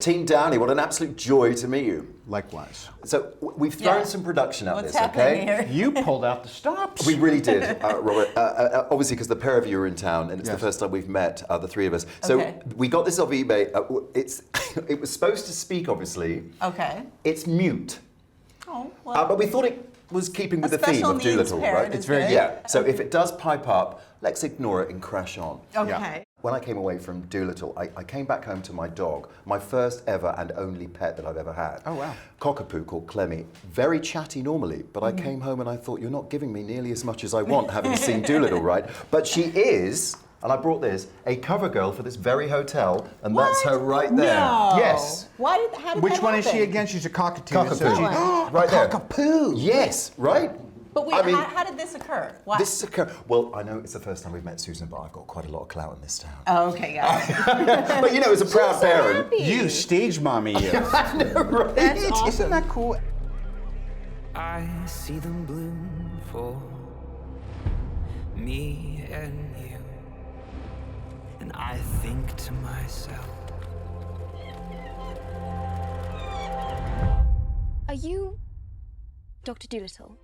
Team Downey, what an absolute joy to meet you. Likewise. So we've thrown some production at What's this, happening okay? here? You pulled out the stops. We really did, Robert. Obviously, because the pair of you are in town, and it's the Yes. first time we've met, the three of us. So Okay. we got this off eBay. It was supposed to speak, obviously. Okay. It's mute. Oh, well. But we thought it was keeping with A the theme special of needs Dolittle, parent right? is It's very good. Yeah. So if it does pipe up, let's ignore it and crash on. Okay. Yeah. When I came away from Dolittle, I came back home to my dog, my first ever and only pet that I've ever had. Oh, wow. Cockapoo called Clemmy. Very chatty normally, but I came home and I thought, you're not giving me nearly as much as I want, having seen Dolittle, right? But she is, and I brought this, a cover girl for this very hotel, and that's her right there. No. Yes. How did Which that one is she happen? again? She's a cockatoo. Cockapoo. So she, Right there. Cockapoo. Yes, right? But wait, I mean, how did this occur? Why? This is well, I know it's the first time we've met Susan, but I've got quite a lot of clout in this town. Oh, okay, yeah. But you know, as a proud so parent. happy. You stage mommy, you. I know, right? That's awesome. Isn't that cool? I see them bloom for me and you, and I think to myself, Are you Dr. Dolittle?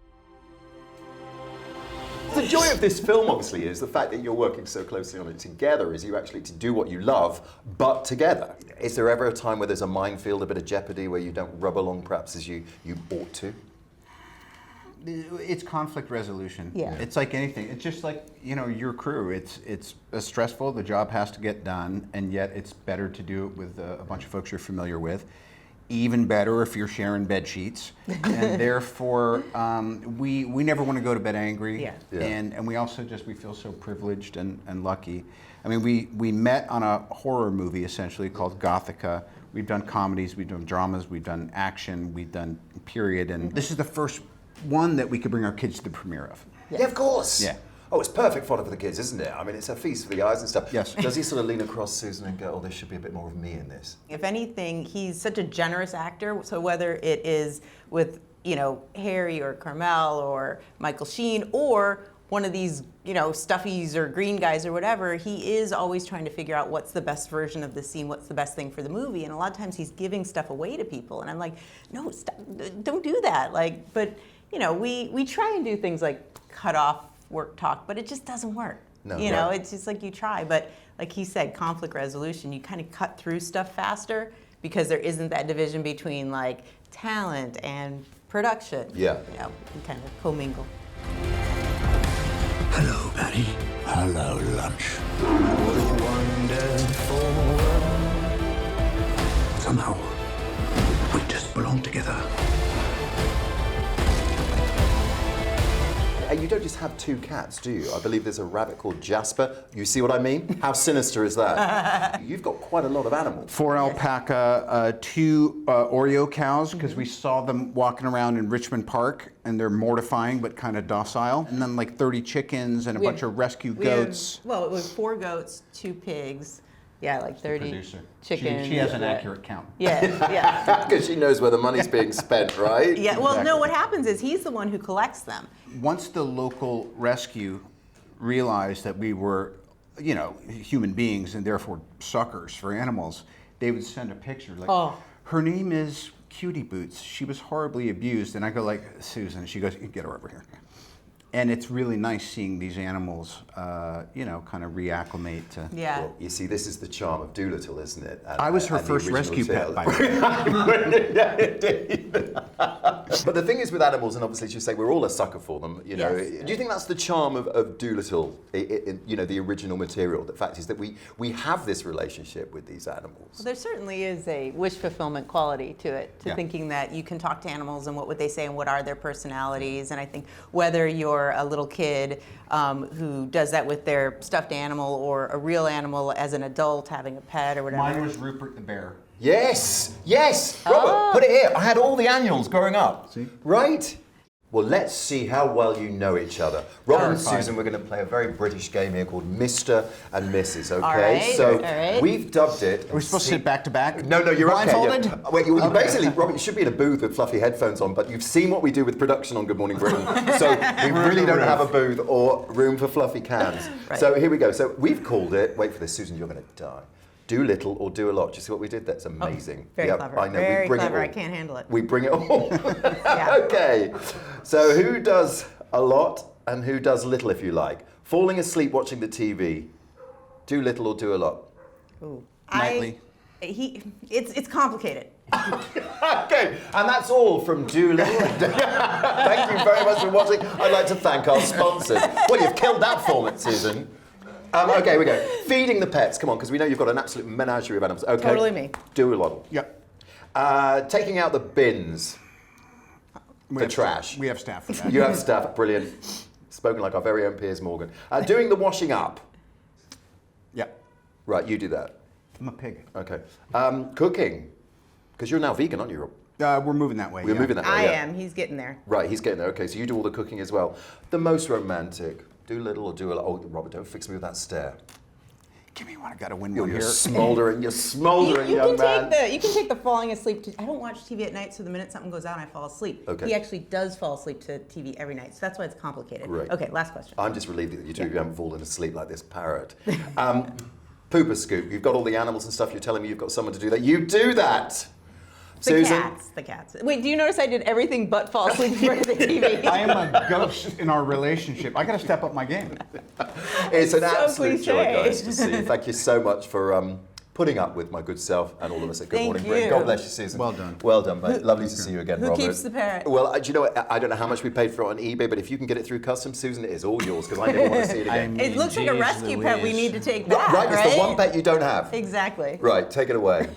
The joy of this film, obviously, is the fact that you're working so closely on it together, is you actually to do what you love, but together. Is there ever a time where there's a minefield, a bit of jeopardy, where you don't rub along perhaps as you ought to? It's conflict resolution. Yeah. It's like anything. It's just like, you know, your crew. It's stressful. The job has to get done, and yet it's better to do it with a bunch of folks you're familiar with. Even better if you're sharing bed sheets, and therefore we never want to go to bed angry. Yeah. Yeah. And we also we feel so privileged and lucky. I mean, we met on a horror movie essentially called Gothica. We've done comedies, we've done dramas, we've done action, we've done period, and this is the first one that we could bring our kids to the premiere of. Yeah, of course. Yeah. Oh, it's perfect fodder for the kids, isn't it? I mean, it's a feast for the eyes and stuff. Yes. Does he sort of lean across Susan and go, oh, there should be a bit more of me in this? If anything, he's such a generous actor. So whether it is with, you know, Harry or Carmel or Michael Sheen or one of these, you know, stuffies or green guys or whatever, he is always trying to figure out what's the best version of the scene, what's the best thing for the movie. And a lot of times he's giving stuff away to people. And I'm like, no, stop, don't do that. Like, but, you know, we try and do things like cut off work talk, but it just doesn't work. No, you know, right. it's just like you try, but like he said, conflict resolution, you kind of cut through stuff faster because there isn't that division between like talent and production. Yeah. You know, you kind of commingle. Hello, Patty. Hello, lunch. what a wonderful world. Somehow, we just belong together. And you don't just have two cats, do you? I believe there's a rabbit called Jasper. You see what I mean? How sinister is that? You've got quite a lot of animals. 4 alpaca, 2 Oreo cows, because we saw them walking around in Richmond Park, and they're mortifying but kind of docile. And then like 30 chickens and a bunch of rescue goats. Well, it was 4 goats, 2 pigs. Yeah, like 30 Producer. chickens. She has an yeah. accurate count. Yeah, yeah. Because she knows where the money's being spent, right? Yeah, well, Exactly. no, what happens is he's the one who collects them. Once the local rescue realized that we were, you know, human beings and therefore suckers for animals, they would send a picture like, Oh. her name is Cutie Boots. She was horribly abused. And I go like, Susan, she goes, get her over here. And it's really nice seeing these animals, you know, kind of reacclimate to. Yeah. Well, you see, this is the charm of Dolittle, isn't it? And, I was her and the first original rescue tale. pet, by the way. But the thing is with animals, and obviously as you say, we're all a sucker for them, you know. Yes. Do you think that's the charm of Dolittle, you know, the original material? The fact is that we have this relationship with these animals. Well, there certainly is a wish fulfillment quality to it, to Yeah. thinking that you can talk to animals and what would they say and what are their personalities. And I think whether you're a little kid who does that with their stuffed animal or a real animal as an adult having a pet or whatever. Mine was Rupert the bear. Yes, yes, Robert, put it here. I had all the annuals growing up. See? Right? Well, let's see how well you know each other. Robert and Terrified. Susan, we're going to play a very British game here called Mr. and Mrs. Okay, All right, so all right. we've dubbed it. Are we supposed to sit back to back? No, you're blindfolded? okay. Yeah. Wait, you basically, Robert, you should be in a booth with fluffy headphones on, but you've seen what we do with production on Good Morning Britain, so we really don't have a booth or room for fluffy cans. Right. So here we go. So we've called it, wait for this, Susan, you're going to die. Do little or do a lot. Do you see what we did? That's amazing. Very Yep, clever. I know. Very we bring clever. It all. I can't handle it. We bring it all. Yeah. Okay. So who does a lot and who does little, if you like? Falling asleep watching the TV. Do little or do a lot? Ooh. Nightly. It's complicated. Okay, and that's all from Dolittle. Thank you very much for watching. I'd like to thank our sponsors. Well, you've killed that format, Susan. Okay, we go. Feeding the pets. Come on, because we know you've got an absolute menagerie of animals. Okay. Totally me. Do a lot. Yep. Taking out the bins. The trash. We have staff for that. You have staff. Brilliant. Spoken like our very own Piers Morgan. Doing the washing up. Yep. Right, you do that. I'm a pig. Okay. Cooking. Because you're now vegan, aren't you, Rob? We're moving that way. We're moving that way. I yeah. am. He's getting there. Right, he's getting there. Okay, so you do all the cooking as well. The most romantic. Do little or do a lot. Oh, Robert, don't fix me with that stare. Give me one. I got to win You're one here. smouldering. You're smouldering, You young can man. you can take the falling asleep. I don't watch TV at night, so the minute something goes out, I fall asleep. Okay. He actually does fall asleep to TV every night, so that's why it's complicated. Great. Okay, last question. I'm just relieved that you two haven't fallen asleep like this parrot. Pooper scoop. You've got all the animals and stuff. You're telling me you've got someone to do that. You do that. The cats. Wait, do you notice I did everything but fall asleep in front of the TV? I am a ghost in our relationship. I got to step up my game. It's an So absolute joy, cliche. guys, to see you. Thank you so much for putting up with my good self and all of us at Good Thank Morning Britain. you. God bless you, Susan. Well done. Well done, mate. Lovely to see you again, who Robert. keeps the parrot? Well, do you know what? I don't know how much we paid for it on eBay, but if you can get it through customs, Susan, it is all yours because I never want to see it again. It looks like a Jeez rescue pet we Louise. need to take back, Right, it's the one pet you don't have. Exactly. Right, take it away.